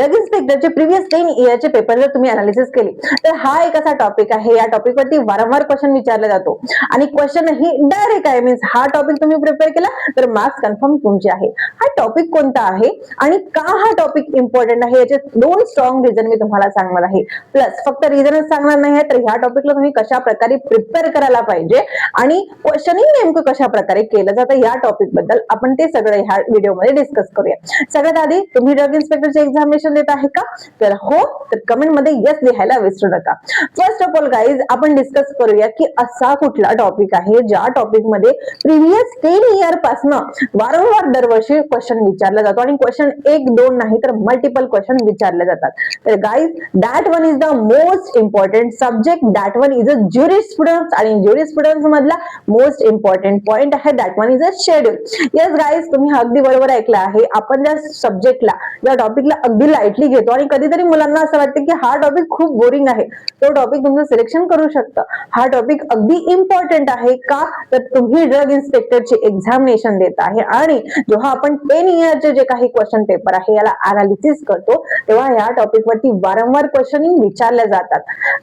Drug इन्स्पेक्टरचे previous 10 इयरचे paper जर तुम्ही analysis केले तर हा एक असा टॉपिक आहे, या टॉपिक वरती वारंवार क्वेश्चन विचारला जातो आणि क्वेश्चन ही डायरेक्ट आहे. मीन्स हा टॉपिक तुम्ही प्रिपेअर केला तर मार्क्स कन्फर्म तुमचे आहे. हा टॉपिक कोणता आहे आणि का हा टॉपिक इम्पॉर्टंट आहे याचे दोन स्ट्रॉंग रिझन मी तुम्हाला सांगणार आहे. प्लस फक्त रिझनच सांगणार नाही तर ह्या टॉपिकला तुम्ही कशा प्रकारे प्रिपेअर करायला पाहिजे आणि क्वेश्चनिंग नेमकं कशा प्रकारे केलं जातं या टॉपिक बद्दल आपण ते सगळं ह्या व्हिडिओमध्ये डिस्कस करूया. सगळ्यात आधी तुम्ही ड्रग इन्स्पेक्टरचे एक्झामिनेशन देत आहे का? तर हो, तर कमेंट मध्ये यस लिहायला विसरू नका. फर्स्ट ऑफ ऑल गाईज आपण डिस्कस करूया की असा कुठला टॉपिक आहे ज्या टॉपिक मध्ये प्रिव्हियस 10 इयर पासून वारंवार दरवर्षी क्वेश्चन विचारला जातो आणि क्वेश्चन एक दोन नाही तर मल्टिपल क्वेश्चन विचारले जातात. तर guys that one is the most important subject, that one is a jurisprudence आणि ज्युरिस्प्रुडन्स मधला मोस्ट इम्पॉर्टंट पॉइंट आहे that one is a schedule. Yes guys तुम्ही अगदी बरोबर ऐकलं आहे. आपण ज्या सब्जेक्टला या टॉपिकला अगदी लाईटली घेतो आणि कधीतरी मुलांना असं वाटतं की हा टॉपिक खूप बोरिंग आहे, तो टॉपिक तुमचं सिलेक्शन करू शकतं. हा टॉपिक अगदी इम्पॉर्टंट आहे का? तर तुम्ही ड्रग इन्स्पेक्टरचे एक्झामिनेशन देत आहे आणि जेव्हा आपण 10 इयरचे जे काही क्वेश्चन पेपर आहे याला अनालिसिस करतो तेव्हा या टॉपिक वरती वारंवार क्वेश्चनिंग विचारले जातात.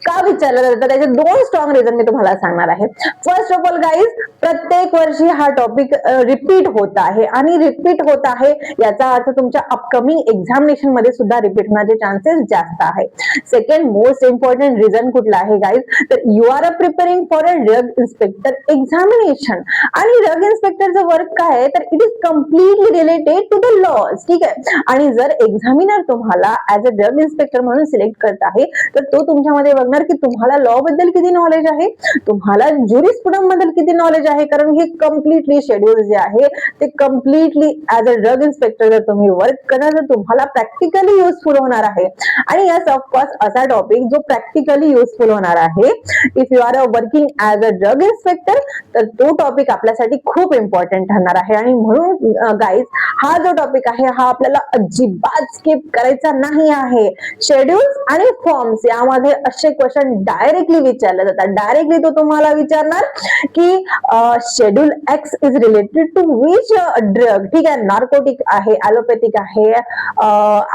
का विचारले जातात त्याचे दोन स्ट्रॉंग रिझन मी तुम्हाला सांगणार आहे. फर्स्ट ऑफ ऑल गाईज प्रत्येक वर्षी हा टॉपिक रिपीट होत आहे आणि रिपीट होत आहे याचा अर्थ तुमच्या अपकमिंग एक्झामिनेशन मध्ये सुद्धा रिपीट होण्याचे चान्सेस जास्त आहे. सेकंड मोस्ट इम्पॉर्टंट रिझन कुठला आहे गाईज? तर you are preparing for a drug inspector examination आणि ड्रग इन्स्पेक्टरचं वर्क काय आहे तर it is completely related to the laws. ठीक आहे, आणि जर एक्झामिनर तुम्हाला ऍज अ ड्रग इन्स्पेक्टर म्हणून सिलेक्ट करत आहे तर तो तुमच्यामध्ये बघणार की तुम्हाला लॉ बद्दल किती नॉलेज आहे, तुम्हाला ज्युरिस्प्रुडन्स बद्दल किती नॉलेज आहे, कारण हे कम्प्लिटली शेड्यूल जे आहे ते completely as a drug inspector जर तुम्ही वर्क करणार तर तुम्हाला प्रॅक्टिकली युजफुल होणार आहे. आणि यस ऑफकोर्स असा टॉपिक जो प्रॅक्टिकली युजफुल होणार आहे if you are working as a drug inspector तर तो टॉपिक आपल्यासाठी खूप इम्पॉर्टंट ठरणार आहे. आणि म्हणून गाईज हा जो टॉपिक आहे हा आपल्याला अजिबात स्किप करायचा नाही आहे. शेड्यूल्स आणि फॉर्म्स यामध्ये असे क्वेश्चन डायरेक्टली विचारले जातात. डायरेक्टली तो तुम्हाला विचारणार की schedule X is related to which drug. ठीक आहे, नार्कोटिक आहे, ॲलोपॅथिक आहे,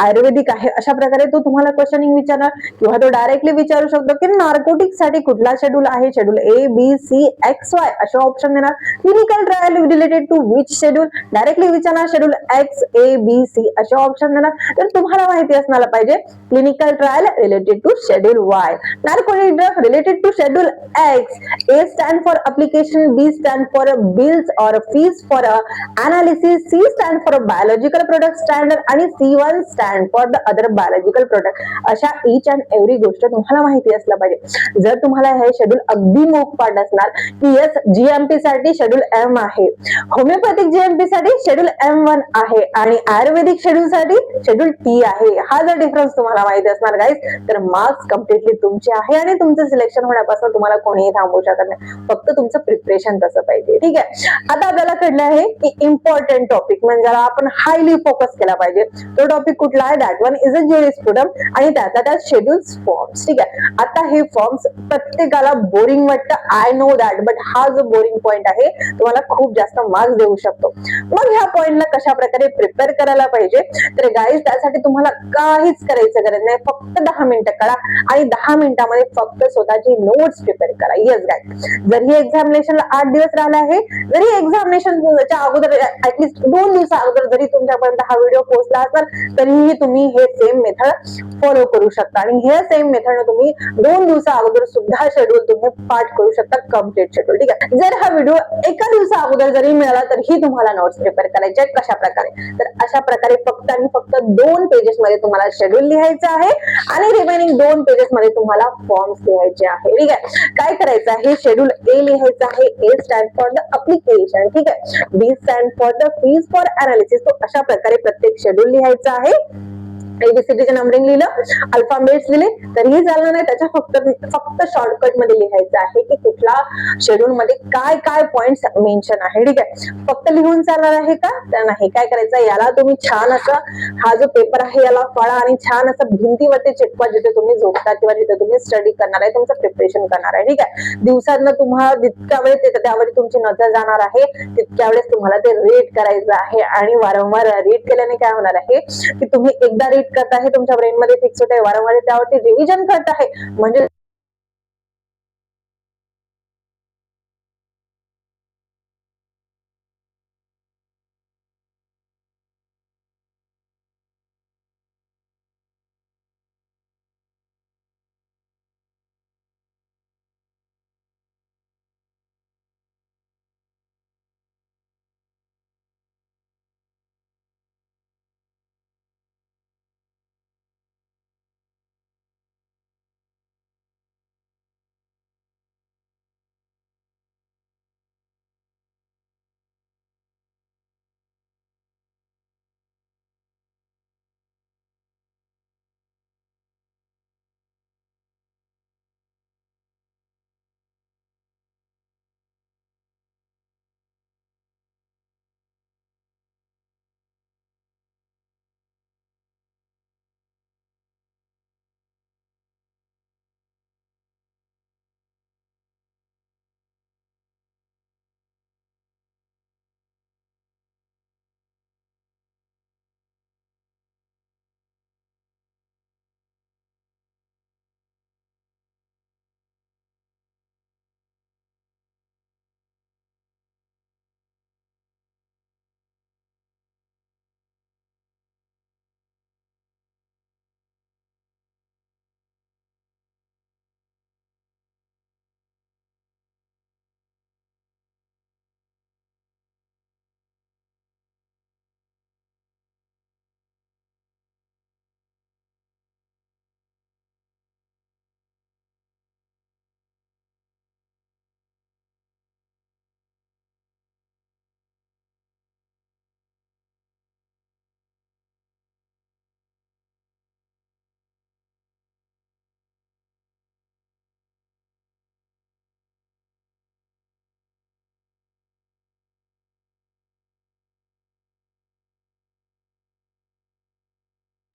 आयुर्वेदिक आहे, अशा प्रकारे तो तुम्हाला क्वेश्चनिंग विचारणार. किंवा तो डायरेक्टली विचारू शकतो की नार्कोटिक साठी कुठला शेड्यूल आहे, schedule A B C X Y असे ऑप्शन देणार. Clinical trial related to which schedule directly विचारणार, schedule X A B C असे ऑप्शन देणार. तर तुम्हाला माहिती असणार पाहिजे clinical trial related to schedule Y, narcotic drug related to schedule X, A stand for application, B stand for bills और fees for analysis, C stand for biological product standard आणि C1 stand for the other biological product. अशा each and every गोष्ट तुम्हाला माहिती असलं पाहिजे. जर तुम्हाला हे शेड्यूल अगदी मोकपाठ असणार की यस जीएमपी साठी शेड्यूल एम आहे, होमिओपॅथिक जीएमपी साठी शेड्यूल M1 आहे आणि आयुर्वेदिक शेड्यूल साठी शेड्यूल टी आहे, हा जर डिफरन्स तुम्हाला माहिती असणार गाईज तर मार्क्स कम्प्लिटली तुमचे आहे आणि तुमचं सिलेक्शन होण्यापासून तुम्हाला कोणीही थांबवू शकत नाही. फक्त तुमचं प्रिपरेशन तसं पाहिजे. ठीक आहे, आता आपल्याला कळलं आहे की इम्पॉर्टंट टॉपिक म्हणजे ज्याला आपण हायली फोकस केला पाहिजे तो टॉपिक कुठला आहे, that one is a jurisprudence आणि त्यात शेड्यूल्स फॉर्म्स. ठीक आहे, आता हे फॉर्म्स प्रत्येकाला बोरिंग वाटतं, आय नो दॅट, बट हा जो बोरिंग पॉइंट आहे तुम्हाला खूप जास्त मार्क्स देऊ शकतो. मग ह्या पॉइंटला कशा प्रकारे प्रिपेअर करायला पाहिजे तर गाईज त्यासाठी तुम्हाला काहीच करायचं गरज नाही, फक्त 10 मिनिटं करा आणि 10 मिनिटांमध्ये फक्त स्वतःची नोट्स प्रिपेअर करा. येस गाईज, जर ही एक्झामिनेशनला 8 दिवस राहिला आहे, जरी एक्झामिनेशनच्या अगोदर ऍटलीस्ट 2 दिवसा अगोदर जरी तुमच्यापर्यंत हा व्हिडिओ पोहोचला असेल तरीही तुम्ही हे सेम मेथड फॉलो करू शकता आणि हे सेम मेथड तुम्ही 2 दिवसा अगोदर सुद्धा शेड्यूल तुम्ही पाठ करू शकता, कम्प्लीट शेड्यूल. ठीक आहे, जर हा व्हिडिओ एका दिवसा अगोदर जरी मिळाला तरीही तुम्हाला नोट्स प्रिपेअर करायचे कशा प्रकारे तर अशा प्रकारे फक्त आणि फक्त 2 पेजेस मध्ये तुम्हाला शेड्यूल लिहायचं आहे आणि रिमेनिंग 2 पेजेस मध्ये तुम्हाला फॉर्म्स लिहायचे आहे. ठीक आहे, काय करायचं आहे, शेड्यूल ए लिहायचं आहे, A stand for the application, ठीक आहे, B stand for the fees for analysis. तो अशा प्रकारे प्रत्येक शेड्यूल लिहायचं आहे. एबीसीडीचे नंबरिंग लिहिलं, अल्फाबेट्स लिहिले तरीही चालणार नाही, त्याच्या फक्त शॉर्टकट मध्ये लिहायचं आहे की कुठला शेड्यूल मध्ये काय काय पॉइंट्स मेन्शन आहे. ठीक आहे, फक्त लिहून चालणार आहे का तर नाही. काय करायचं, याला तुम्ही छान असं हा जो पेपर आहे याला फळा आणि छान असं भिंतीवरती चिटकवा जिथे तुम्ही झोपता किंवा जिथे तुम्ही स्टडी करणार आहे, तुमचं प्रिपरेशन करणार आहे. ठीक आहे, दिवसातनं तुम्हाला जितक्या वेळेस त्यावर तुमची नजर जाणार आहे तितक्या वेळेस तुम्हाला ते रीड करायचं आहे आणि वारंवार रीड केल्याने काय होणार आहे की तुम्ही एकदा रीड रिपीट करत आहे, तुमच्या ब्रेन मध्ये फिक्स होत आहे, वारंवार त्यावरती रिव्हिजन करत आहे, म्हणजे